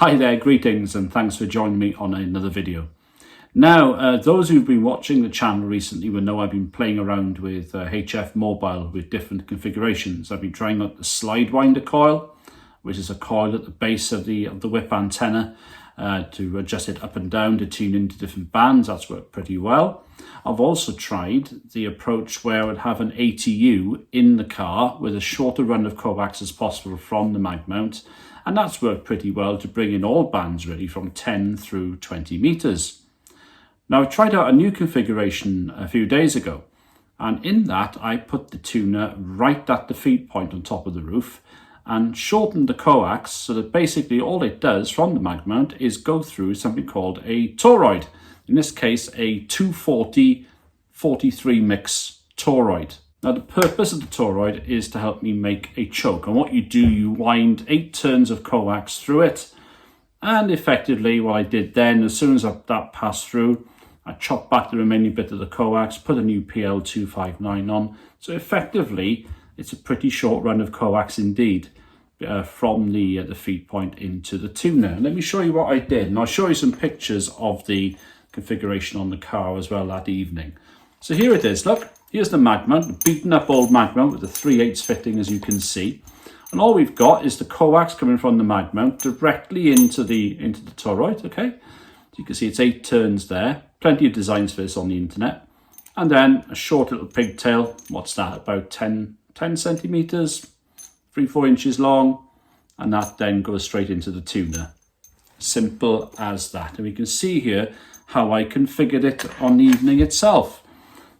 Hi there, greetings and thanks for joining me on another video. Now, those who've been watching the channel recently will know I've been playing around with HF Mobile with different configurations. I've been trying out the slide winder coil, which is a coil at the base of the whip antenna to adjust it up and down to tune into different bands. That's worked pretty well. I've also tried the approach where I would have an ATU in the car with a shorter run of coax as possible from the mag mount, and that's worked pretty well to bring in all bands really from 10 through 20 meters. Now, I tried out a new configuration a few days ago, and in that I put the tuner right at the feed point on top of the roof and shortened the coax so that basically all it does from the mag mount is go through something called a toroid. In this case, a 240/43 mix toroid. Now, the purpose of the toroid is to help me make a choke. And what you do, you wind 8 turns of coax through it. And effectively, what I did then, as soon as that passed through, I chopped back the remaining bit of the coax, put a new PL259 on. So effectively, it's a pretty short run of coax indeed from the feed point into the tuner. And let me show you what I did. And I'll show you some pictures of the configuration on the car as well that evening. So here it is, look, here's the mag mount, the beaten up old mag mount with the 3/8 fitting, as you can see. And all we've got is the coax coming from the mag mount directly into the toroid, okay? So you can see it's 8 turns there. Plenty of designs for this on the internet. And then a short little pigtail, what's that, about 10 centimeters, 3-4 inches long, and that then goes straight into the tuner. Simple as that. And we can see here how I configured it on the evening itself.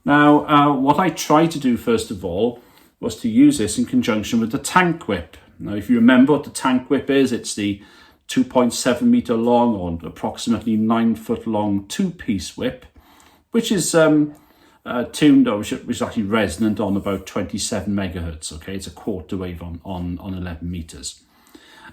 Now, what I tried to do first of all was to use this in conjunction with the tank whip. Now, if you remember what the tank whip is, it's the 2.7 meter long or approximately 9 foot long 2-piece whip, which is tuned, or which is actually resonant on about 27 megahertz. Okay, it's a quarter wave on 11 meters.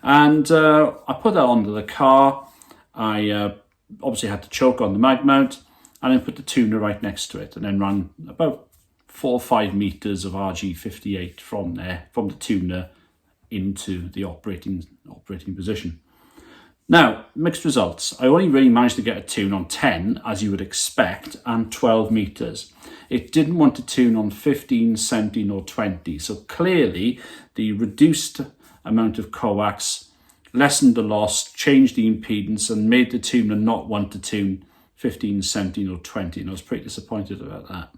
And I put that onto the car. I obviously had to choke on the mag mount and then put the tuner right next to it and then ran about 4 or 5 meters of RG58 from there, from the tuner into the operating position. Now, mixed results. I only really managed to get a tune on 10, as you would expect, and 12 meters. It didn't want to tune on 15, 17 or 20. So clearly the reduced amount of coax lessened the loss, changed the impedance and made the tuner not want to tune 15, 17 or 20. And I was pretty disappointed about that.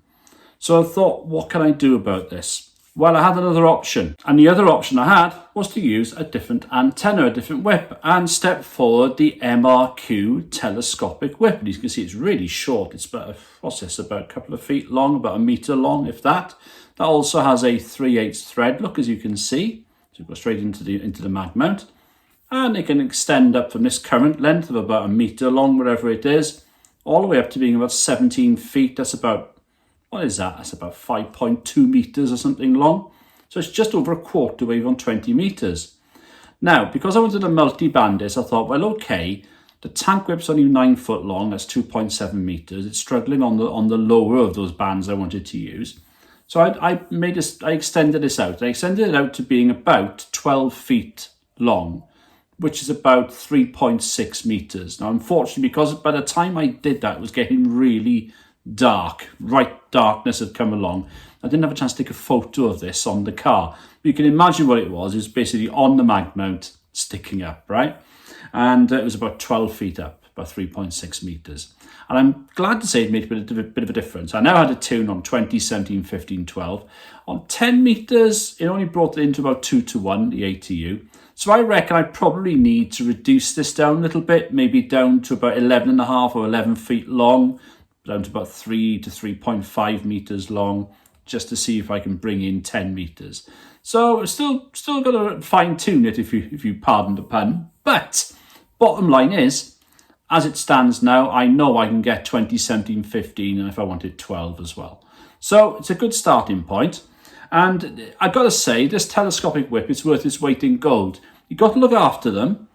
So I thought, what can I do about this? Well, I had another option. And the other option I had was to use a different antenna, a different whip, and step forward the Mrq Telescopic Weapon. You can see it's really short. It's about, what's this, about a couple of feet long, about 1 meter long, if that. That also has a 3/8 thread, look, as you can see. So it goes straight into the mag mount. And it can extend up from this current length of about 1 meter long, whatever it is, all the way up to being about 17 feet. That's about, what is that? That's about 5.2 meters or something long. So it's just over a quarter wave on 20 meters. Now, because I wanted a multi-band disc, I thought, well, okay, the tank whip's only 9 foot long, that's 2.7 meters. It's struggling on the lower of those bands I wanted to use. So I extended this out. I extended it out to being about 12 feet long, which is about 3.6 meters. Now, unfortunately, because by the time I did that, it was getting really dark. Right darkness had come along. I didn't have a chance to take a photo of this on the car. But you can imagine what it was. It was basically on the mag mount, sticking up, right? And it was about 12 feet up, about 3.6 meters. And I'm glad to say it made a bit of a difference. I now had a tune on 20, 17, 15, 12. On 10 meters, it only brought it into about 2-to-1, the ATU. So I reckon I probably need to reduce this down a little bit, maybe down to about 11.5 or 11 feet long, down to about 3 to 3.5 meters long, just to see if I can bring in 10 meters. So still got to fine tune it, if you pardon the pun. But bottom line is, as it stands now, I know I can get 20, 17, 15, and if I wanted 12 as well. So it's a good starting point. And I've got to say, this telescopic whip is worth its weight in gold. You've got to look after them.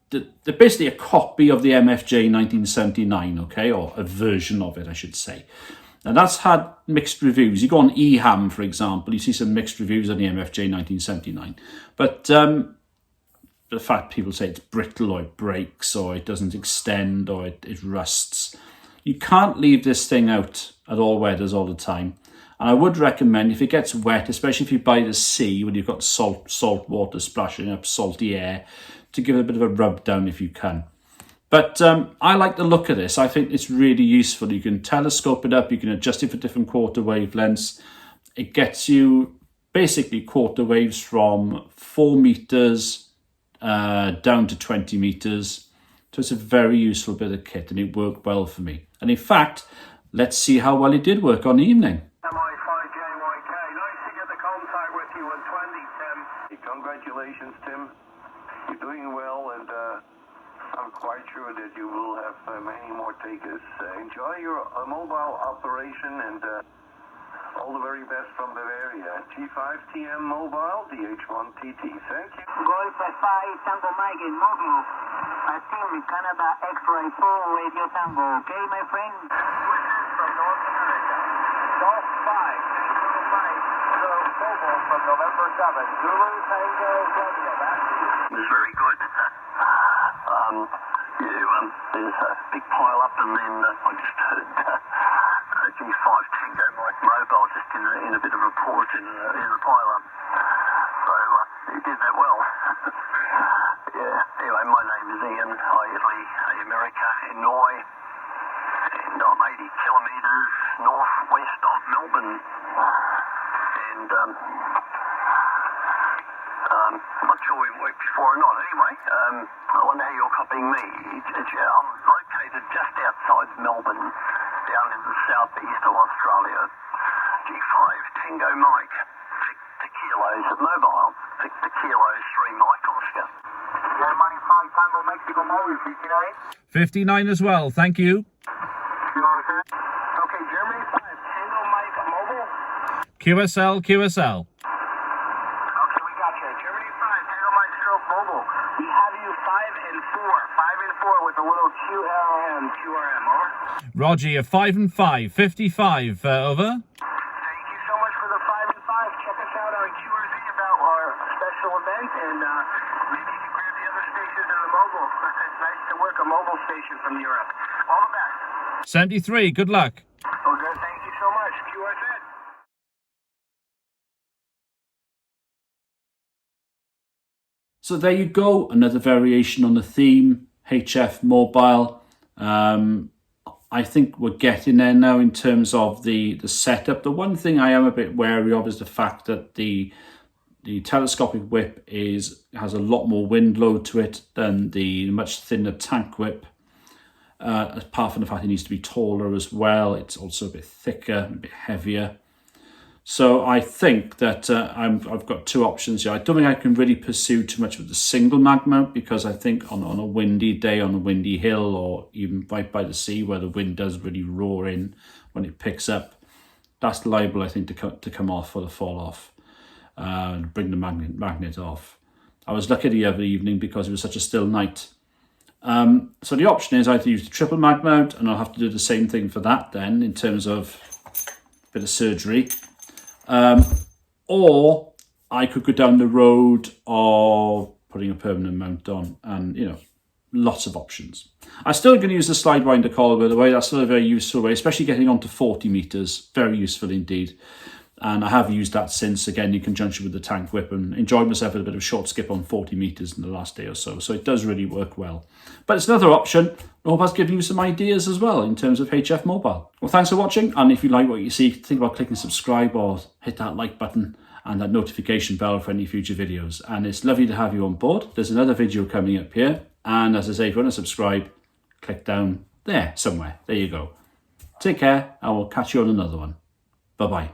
They're basically a copy of the MFJ 1979, okay, or a version of it, I should say. And that's had mixed reviews. You go on eHam, for example, you see some mixed reviews on the MFJ 1979. But the fact people say it's brittle or it breaks or it doesn't extend or it rusts. You can't leave this thing out at all weathers all the time. And I would recommend, if it gets wet, especially if you're by the sea when you've got salt water splashing up, salty air, to give it a bit of a rub down if you can. But I like the look of this. I think it's really useful. You can telescope it up, you can adjust it for different quarter wavelengths. It gets you basically quarter waves from 4 meters down to 20 meters. So it's a very useful bit of kit, and it worked well for me. And in fact, let's see how well it did work on the evening. MI5JYK, nice to get the contact with you on 20, Tim. Congratulations, Tim. You're doing well, and I'm quite sure that you will have many more takers. Enjoy your mobile operation, and all the very best from Bavaria. G5TM Mobile, DH1TT. Thank you. Golf 5, Tango Mike in mobile. Team Canada X-Ray 4, Radio Tango. Okay, my friend? Wishes from North America. Golf 5, Tango Mike, mobile from November 7th. Zulu Tango Romeo. Back to you. It was very good. There's a big pile up, and then I just heard G5 Tango Mike Mobile just in a bit of a pause in the pile up. So he did that well. Yeah. Anyway, my name is Ian. I live in America, in Norway, and I'm 80 kilometres northwest of Melbourne. And I'm not sure it worked before or not. Anyway, I wonder how you're copying me. I'm located just outside Melbourne, down in the southeast of Australia. G5 Tango Mike, Victor Kilos Mobile, Victor Kilos 3 Mike Oscar. Yeah, money 5 Tango Mexico Mobile, 59. 59 as well, thank you. Okay, Germany 5 Tango Mike Mobile. QSL, QSL. Okay, we got you. Germany 5 Tango Mike Stroke Mobile. We have you 5 and 4. 5 and 4 with a little QRM, over. Roger, you're 5 and 5, 55, over. Thank you so much for the 5 and 5. Check us out on QRZ about our special event, and maybe you can grab the other stations in the mobile. It's nice to work a mobile station from Europe. All the best. 73, good luck. Okay, thank you so much. QRZ. So there you go, another variation on the theme, HF Mobile. I think we're getting there now in terms of the setup. The one thing I am a bit wary of is the fact that the telescopic whip has a lot more wind load to it than the much thinner tank whip. Apart from the fact it needs to be taller as well, it's also a bit thicker, a bit heavier. So I think that I've got two options here. I don't think I can really pursue too much with the single mag mount, because I think on a windy day, on a windy hill, or even right by the sea where the wind does really roar in when it picks up, that's liable, I think, to come off or to fall off and bring the magnet off. I was lucky the other evening because it was such a still night. So the option is either use the triple mag mount, and I'll have to do the same thing for that then in terms of a bit of surgery. Or I could go down the road of putting a permanent mount on, and lots of options. I'm still going to use the slide winder collar, by the way. That's still a very useful way, especially getting onto 40 meters. Very useful indeed. And I have used that since, again, in conjunction with the tank whip, and enjoyed myself with a bit of a short skip on 40 meters in the last day or so. So it does really work well. But it's another option. I hope I've given you some ideas as well in terms of HF Mobile. Well, thanks for watching. And if you like what you see, think about clicking subscribe or hit that like button and that notification bell for any future videos. And it's lovely to have you on board. There's another video coming up here. And as I say, if you want to subscribe, click down there somewhere. There you go. Take care, and we'll catch you on another one. Bye-bye.